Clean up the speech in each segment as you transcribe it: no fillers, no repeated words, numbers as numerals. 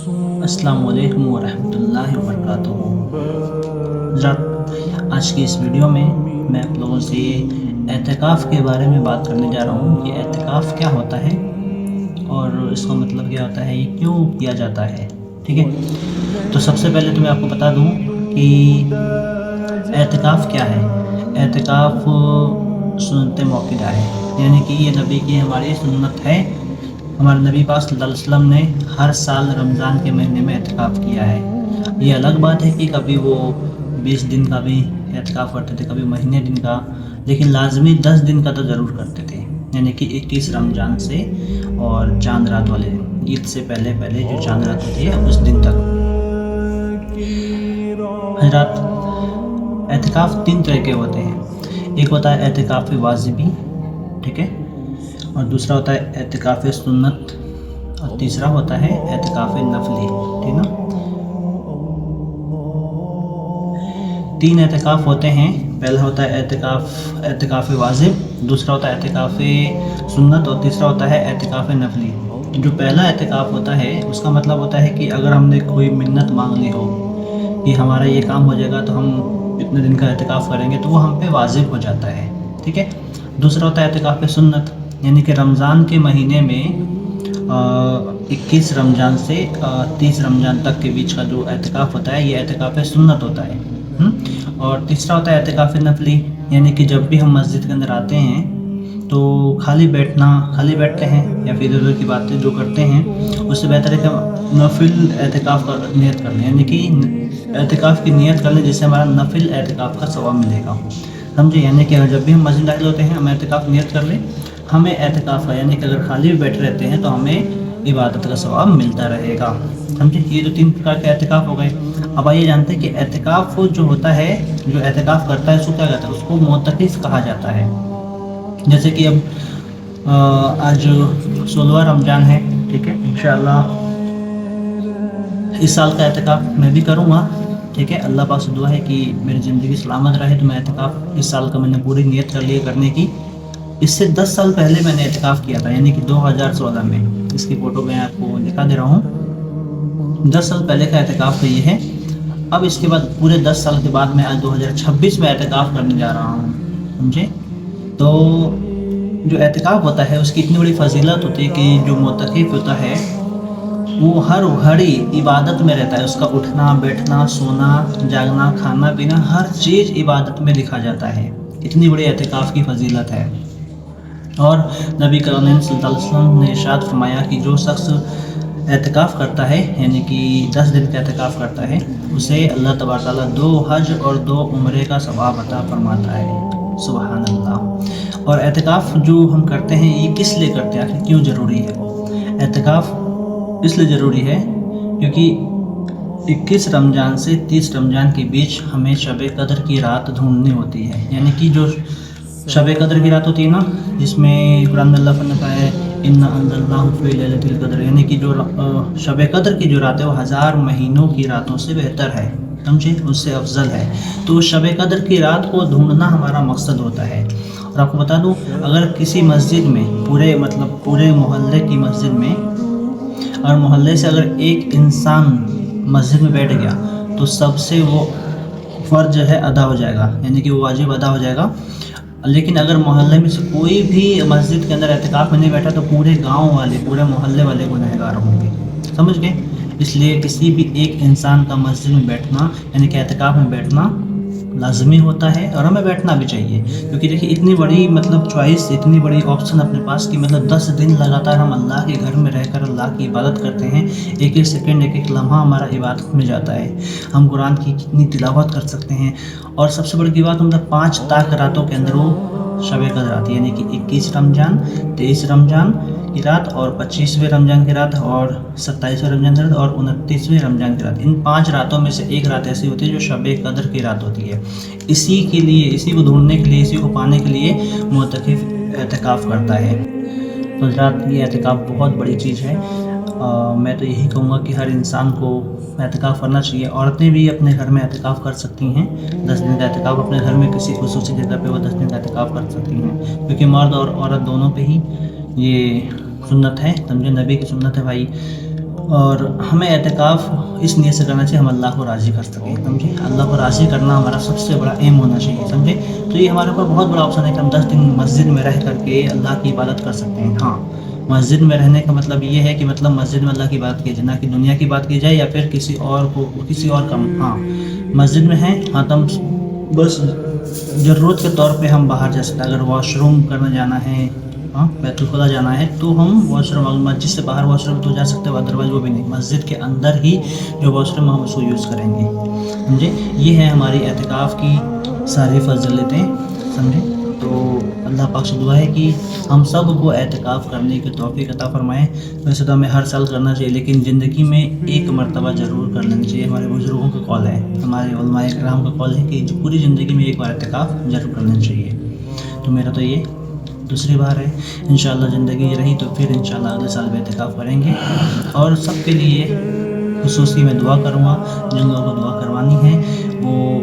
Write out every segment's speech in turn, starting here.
السلام علیکم ورحمۃ اللہ وبرکاتہ۔ حضرات، آج کی اس ویڈیو میں میں آپ لوگوں سے اعتکاف کے بارے میں بات کرنے جا رہا ہوں کہ اعتکاف کیا ہوتا ہے اور اس کا مطلب کیا ہوتا ہے، یہ کیوں کیا جاتا ہے۔ ٹھیک ہے، تو سب سے پہلے تو میں آپ کو بتا دوں کہ اعتکاف کیا ہے۔ اعتکاف سنت موقدہ ہے، یعنی کہ یہ نبی کی ہماری سنت ہے۔ ہمارے نبی پاک صلی اللہ علیہ وسلم نے ہر سال رمضان کے مہینے میں اعتکاف کیا ہے۔ یہ الگ بات ہے کہ کبھی وہ 20 دن کا بھی اعتکاف کرتے تھے، کبھی مہینے دن کا، لیکن لازمی 10 دن کا تو ضرور کرتے تھے، یعنی کہ 21 رمضان سے اور چاند رات والے عید سے پہلے جو چاند رات ہوتی ہے اس دن تک۔ حضرات، اعتکاف 3 طرح کے ہوتے ہیں۔ ایک ہوتا ہے اعتکاف واجبی، ٹھیک ہے، اور دوسرا ہوتا ہے اعتکاف سنت، اور تیسرا ہوتا ہے اعتکاف نفلی، ٹھیک نا۔ 3 اعتکاف ہوتے ہیں۔ پہلا ہوتا ہے اعتکاف واجب، دوسرا ہوتا ہے اعتکاف سنت، اور تیسرا ہوتا ہے اعتکاف نفلی۔ جو پہلا اعتکاف ہوتا ہے اس کا مطلب ہوتا ہے کہ اگر ہم نے کوئی منت مانگ لی ہو کہ ہمارا یہ کام ہو جائے گا تو ہم اتنے دن کا اعتکاف کریں گے، تو وہ ہم پہ واجب ہو جاتا ہے، ٹھیک ہے۔ دوسرا ہوتا ہے اعتکاف سنت، یعنی کہ رمضان کے مہینے میں 21 رمضان سے 30 رمضان تک کے بیچ کا جو اعتکاف ہوتا ہے یہ اعتکاف سنت ہوتا ہے۔ اور تیسرا ہوتا ہے اعتکاف نفلی، یعنی کہ جب بھی ہم مسجد کے اندر آتے ہیں تو خالی بیٹھتے ہیں یا پھر ادھر کی باتیں جو کرتے ہیں، اس سے بہتر ہے کہ ہم نفل اعتکاف کا نیت کر لیں، یعنی کہ اعتکاف کی نیت کر لیں جس سے ہمارا نفل اعتکاف کا ثواب ملے گا، سمجھے۔ یعنی کہ جب بھی ہم مسجد داخل ہوتے ہیں ہم اعتکاف نیت کر لیں، ہمیں اعتکاف کا، یعنی کہ اگر خالی بیٹھے رہتے ہیں تو ہمیں عبادت کا ثواب ملتا رہے گا، سمجھے۔ یہ جو 3 پرکار کے اعتکاف ہو گئے۔ اب آئیے جانتے ہیں کہ اعتکاف جو ہوتا ہے، جو اعتکاف کرتا ہے اس کو کیا کہتا ہے، اس کو معتکف کہا جاتا ہے۔ جیسے کہ اب آج 16واں رمضان ہے، ٹھیک ہے، انشاءاللہ اس سال کا اعتکاف میں بھی کروں گا، ٹھیک ہے۔ اللہ پاک سے دعا ہے کہ میری زندگی سلامت رہے، تو میں اعتکاف اس سال کا میں نے پوری نیت کر لی کرنے کی۔ اس سے 10 سال پہلے میں نے اعتکاف کیا تھا، یعنی کہ 2016 میں۔ اس کی فوٹو میں آپ کو دکھا دے رہا ہوں۔ 10 سال پہلے کا اعتکاف یہ ہے۔ اب اس کے بعد پورے 10 سال کے بعد میں آج 2026 میں اعتکاف کرنے جا رہا ہوں، سمجھے۔ تو جو اعتکاف ہوتا ہے اس کی اتنی بڑی فضیلت ہوتی ہے کہ جو معتکف ہوتا ہے وہ ہر گھڑی عبادت میں رہتا ہے۔ اس کا اٹھنا، بیٹھنا، سونا، جاگنا، کھانا پینا، ہر چیز عبادت میں لکھا جاتا ہے۔ اتنی بڑی اعتکاف کی فضیلت ہے۔ اور نبی کریم صلی اللہ علیہ وسلم نے ارشاد فرمایا کہ جو شخص اعتکاف کرتا ہے، یعنی کہ 10 دن کا اعتکاف کرتا ہے، اسے اللہ تبارک تعالیٰ 2 حج اور 2 عمرے کا ثواب عطا فرماتا ہے، سبحان اللہ۔ اور اعتکاف جو ہم کرتے ہیں یہ کس لیے کرتے ہیں، آخر کیوں ضروری ہے؟ اعتکاف اس لیے ضروری ہے کیونکہ 21 رمضان سے 30 رمضان کے بیچ ہمیں شب قدر کی رات ڈھونڈنی ہوتی ہے، یعنی کہ جو شب قدر کی رات ہوتی ہے نا، جس میں قرآن میں اللہ فرماتا ہے اِنَّا أَنزَلْنَاهُ فِي لَيْلَةِ الْقَدْرِ، یعنی کہ جو شب قدر کی جو رات ہے وہ 1000 مہینوں کی راتوں سے بہتر ہے، سمجھے، اس سے افضل ہے۔ تو شب قدر کی رات کو ڈھونڈنا ہمارا مقصد ہوتا ہے۔ اور آپ کو بتا دوں، اگر کسی مسجد میں پورے محلے کی مسجد میں، اور محلے سے اگر ایک انسان مسجد میں بیٹھ گیا تو سب سے وہ فرض جو ہے ادا ہو جائے گا، یعنی کہ وہ واجب ادا ہو جائے گا۔ لیکن اگر محلے میں سے کوئی بھی مسجد کے اندر اعتکاف میں نہیں بیٹھا تو پورے گاؤں والے، پورے محلے والے گنہگار ہوں گے، سمجھ گئے۔ اس لیے کسی بھی ایک انسان کا مسجد میں بیٹھنا، یعنی کہ اعتکاف میں بیٹھنا لازمی ہوتا ہے، اور ہمیں بیٹھنا بھی چاہیے، کیونکہ دیکھیے اتنی بڑی چوائس، اتنی بڑی آپشن اپنے پاس کہ 10 دن لگاتار ہم اللہ کے گھر میں رہ کر اللہ کی عبادت کرتے ہیں۔ ایک سیکنڈ، ایک لمحہ ہمارا عبادت میں جاتا ہے۔ ہم قرآن کی کتنی تلاوت کر سکتے ہیں، اور سب سے بڑی بات 5 طاق راتوں کے اندر وہ شب قدر آتی ہے، یعنی کہ 21 رمضان، 23 رمضان کی رات، اور 25ویں رمضان کی رات، اور 27ویں رمضان کی رات، اور 29ویں رمضان کی رات۔ ان 5 راتوں میں سے ایک رات ایسی ہوتی ہے جو شب قدر کی رات ہوتی ہے۔ اسی کو ڈھونڈنے کے لیے، اسی کو پانے کے لیے معتکف اعتکاف کرتا ہے۔ تو حضرات، یہ اعتکاف بہت بڑی چیز ہے۔ میں تو یہی کہوں گا کہ ہر انسان کو اعتکاف کرنا چاہیے۔ عورتیں بھی اپنے گھر میں اعتکاف کر سکتی ہیں، 10 دن کا اعتکاف اپنے گھر میں کسی خصوصی جگہ پہ وہ 10 دن کا اعتکاف کر سکتی ہیں، کیونکہ مرد اور عورت دونوں پہ ہی یہ سنت ہے، سمجھے، نبی کی سنت ہے بھائی۔ اور ہمیں اعتکاف اس نیت سے کرنا چاہیے ہم اللہ کو راضی کر سکیں, سمجھے. اللہ کو راضی کرنا ہمارا سب سے بڑا ایم ہونا چاہیے, سمجھے. تو یہ ہمارے اوپر بہت بڑا آپشن ہے کہ ہم 10 دن مسجد میں رہ کر کے اللہ کی عبادت کر سکتے ہیں. ہاں, مسجد میں رہنے کا مطلب یہ ہے کہ مطلب مسجد میں اللہ کی بات کی جائے, نہ کہ دنیا کی بات کی جائے یا پھر کسی اور کا. ہاں, مسجد میں ہیں, ہاں تم بس ضرورت کے طور پہ ہم باہر جا سکتے ہیں. اگر واش روم کرنے جانا ہے, ہاں بیت الخلا جانا ہے, تو ہم واش روم مسجد سے باہر واش روم تو جا سکتے ہیں, ادروائز وہ بھی نہیں. مسجد کے اندر ہی جو واش روم ہم اس کو یوز کریں گے, سمجھے. یہ ہے ہماری اعتکاف کی ساری فضیلتیں, سمجھے. تو اللہ پاک سے دعا ہے کہ ہم سب کو اعتکاف کرنے کی توفیق عطا فرمائیں. ویسے تو ہمیں ہر سال کرنا چاہیے, لیکن زندگی میں ایک مرتبہ ضرور کر لینا چاہیے. ہمارے بزرگوں کا قول ہے, ہمارے علماء کرام کا قول ہے کہ پوری زندگی میں ایک بار اعتکاف ضرور کرنا چاہیے. تو میرا تو یہ دوسری بار ہے. انشاءاللہ زندگی رہی تو پھر انشاءاللہ اگلے سال بھی اعتکاف کریں گے. اور سب کے لیے خصوصی میں دعا کروں گا. جن لوگوں کو دعا کروانی ہے وہ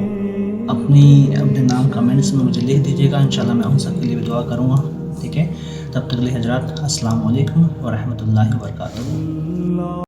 اپنے نام کمنٹس میں مجھے لکھ دیجیے گا. انشاءاللہ میں ان سب کے لیے بھی دعا کروں گا, ٹھیک ہے. تب تک لیے حضرات السلام علیکم ورحمۃ اللہ وبرکاتہ.